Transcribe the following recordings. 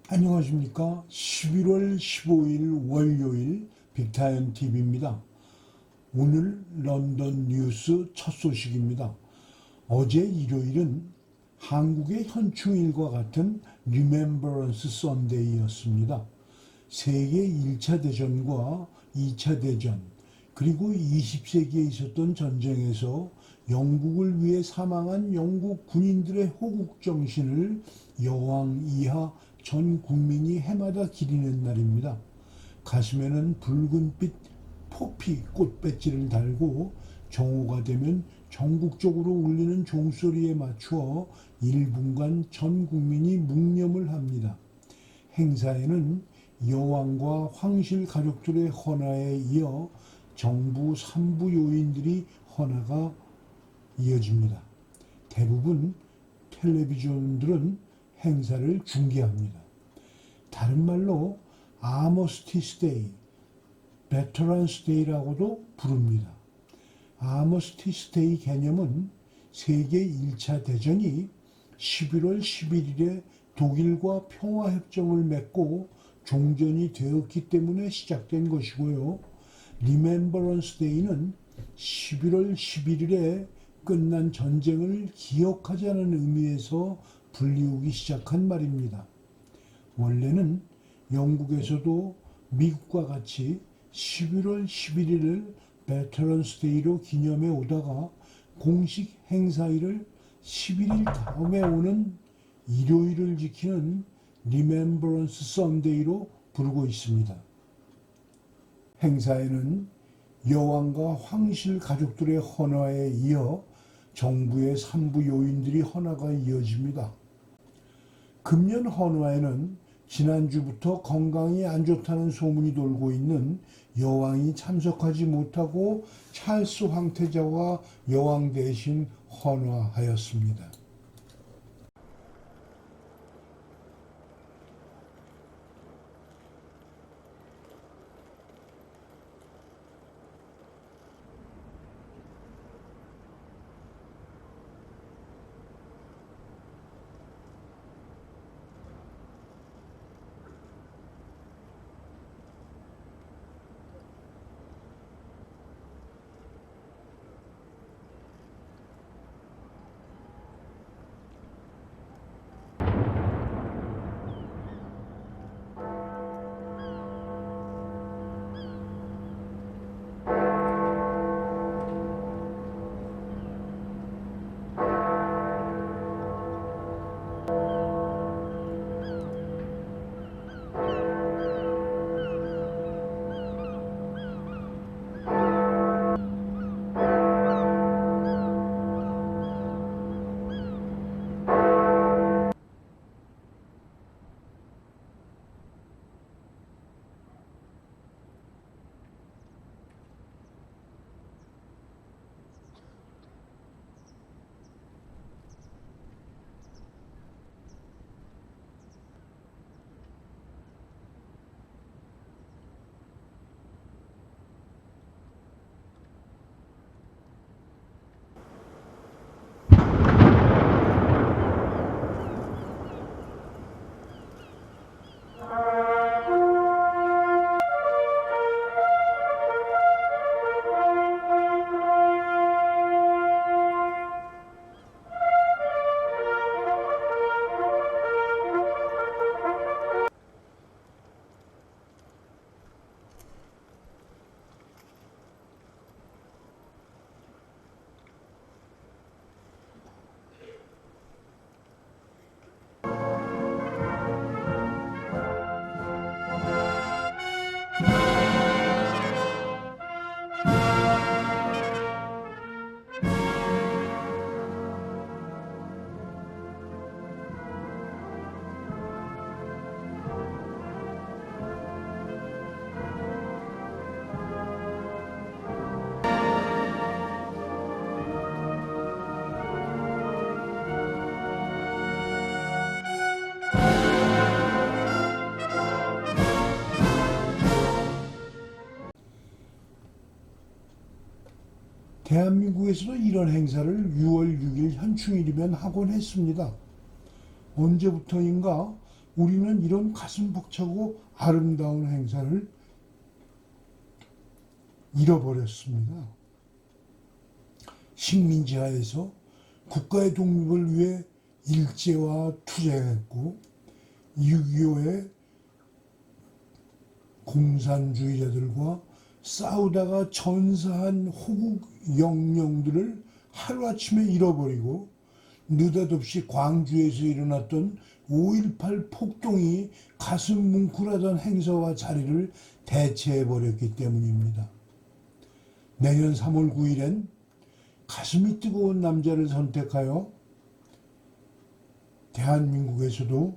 안녕하십니까. 11월 15일 월요일 빅타임 TV입니다. 오늘 런던 뉴스 첫 소식입니다. 어제 일요일은 한국의 현충일과 같은 리멤버런스 선데이였습니다. 세계 1차 대전과 2차 대전, 그리고 20세기에 있었던 전쟁에서 영국을 위해 사망한 영국 군인들의 호국 정신을 여왕 이하 전 국민이 해마다 기리는 날입니다. 가슴에는 붉은빛 포피 꽃배지를 달고 정오가 되면 전국적으로 울리는 종소리에 맞추어 1분간 전 국민이 묵념을 합니다. 행사에는 여왕과 황실 가족들의 헌화에 이어 정부 3부 요인들이 헌화가 이어집니다. 대부분 텔레비전들은 행사를 중계합니다. 다른 말로 아머스티스 데이, 베터런스 데이라고도 부릅니다. 아머스티스 데이 개념은 세계 1차 대전이 11월 11일에 독일과 평화협정을 맺고 종전이 되었기 때문에 시작된 것이고요. 리멤버런스 데이는 11월 11일에 끝난 전쟁을 기억하자는 의미에서 불리우기 시작한 말입니다. 원래는 영국에서도 미국과 같이 11월 11일을 베터런스 데이로 기념해 오다가 공식 행사일을 11일 다음에 오는 일요일을 지키는 리멤버런스 선데이로 부르고 있습니다. 행사에는 여왕과 황실 가족들의 헌화에 이어 정부의 3부 요인들이 헌화가 이어집니다. 금년 헌화에는 지난주부터 건강이 안 좋다는 소문이 돌고 있는 여왕이 참석하지 못하고 찰스 황태자와 여왕 대신 헌화하였습니다. 대한민국에서도 이런 행사를 6월 6일 현충일이면 하곤 했습니다. 언제부터인가 우리는 이런 가슴 벅차고 아름다운 행사를 잃어버렸습니다. 식민지 하에서 국가의 독립을 위해 일제와 투쟁했고 6.25의 공산주의자들과 싸우다가 전사한 호국 영령들을 하루아침에 잃어버리고 느닷없이 광주에서 일어났던 5.18 폭동이 가슴 뭉클하던 행사와 자리를 대체해버렸기 때문입니다. 내년 3월 9일엔 가슴이 뜨거운 남자를 선택하여 대한민국에서도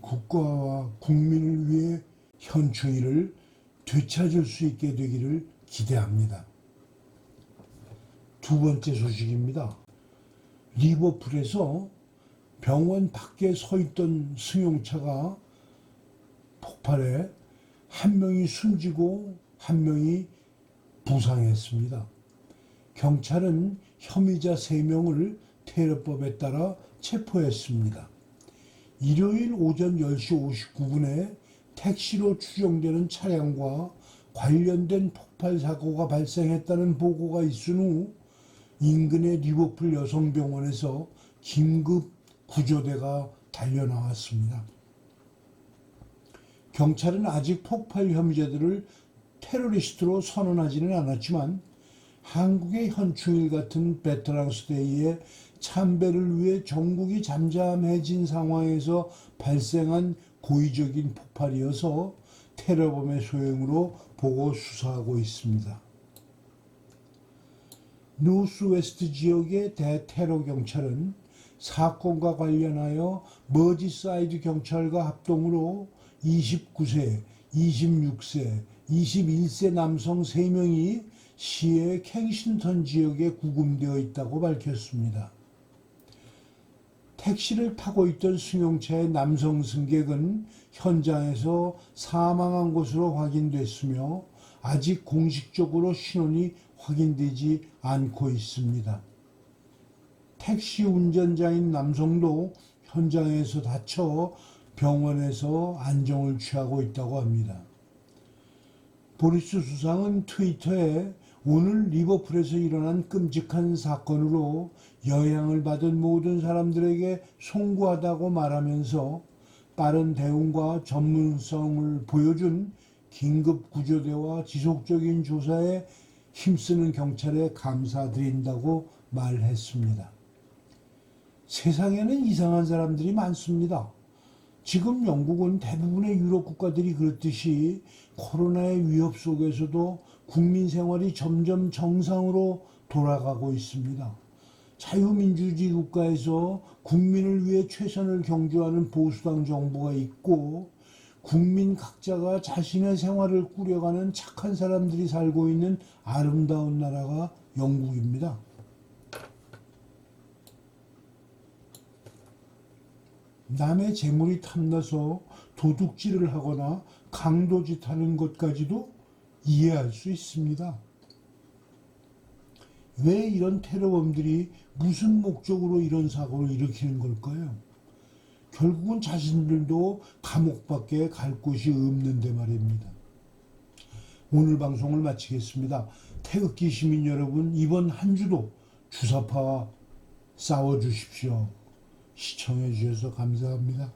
국가와 국민을 위해 현충일을 되찾을 수 있게 되기를 기대합니다. 두 번째 소식입니다. 리버풀에서 병원 밖에 서 있던 승용차가 폭발해 한 명이 숨지고 한 명이 부상했습니다. 경찰은 혐의자 3명을 테러법에 따라 체포했습니다. 일요일 오전 10시 59분에 택시로 추정되는 차량과 관련된 폭발 사고가 발생했다는 보고가 있은 후 인근의 리버풀 여성병원에서 긴급 구조대가 달려나왔습니다. 경찰은 아직 폭발 혐의자들을 테러리스트로 선언하지는 않았지만 한국의 현충일 같은 베테랑스 데이의 참배를 위해 전국이 잠잠해진 상황에서 발생한 고의적인 폭발이어서 테러범의 소행으로 보고 수사하고 있습니다. 노스웨스트 지역의 대테러 경찰은 사건과 관련하여 머지사이드 경찰과 합동으로 29세, 26세, 21세 남성 3명이 시의 캥싱턴 지역에 구금되어 있다고 밝혔습니다. 택시를 타고 있던 승용차의 남성 승객은 현장에서 사망한 것으로 확인됐으며 아직 공식적으로 신원이 확인되지 않고 있습니다. 택시 운전자인 남성도 현장에서 다쳐 병원에서 안정을 취하고 있다고 합니다. 보리스 수상은 트위터에 오늘 리버풀에서 일어난 끔찍한 사건으로 영향을 받은 모든 사람들에게 송구하다고 말하면서 빠른 대응과 전문성을 보여준 긴급 구조대와 지속적인 조사에 힘쓰는 경찰에 감사드린다고 말했습니다. 세상에는 이상한 사람들이 많습니다. 지금 영국은 대부분의 유럽 국가들이 그렇듯이 코로나의 위협 속에서도 국민 생활이 점점 정상으로 돌아가고 있습니다. 자유민주주의 국가에서 국민을 위해 최선을 경주하는 보수당 정부가 있고 국민 각자가 자신의 생활을 꾸려가는 착한 사람들이 살고 있는 아름다운 나라가 영국입니다. 남의 재물이 탐나서 도둑질을 하거나 강도짓하는 것까지도 이해할 수 있습니다. 왜 이런 테러범들이 무슨 목적으로 이런 사고를 일으키는 걸까요? 결국은 자신들도 감옥밖에 갈 곳이 없는데 말입니다. 오늘 방송을 마치겠습니다. 태극기 시민 여러분, 이번 한 주도 주사파와 싸워주십시오. 시청해 주셔서 감사합니다.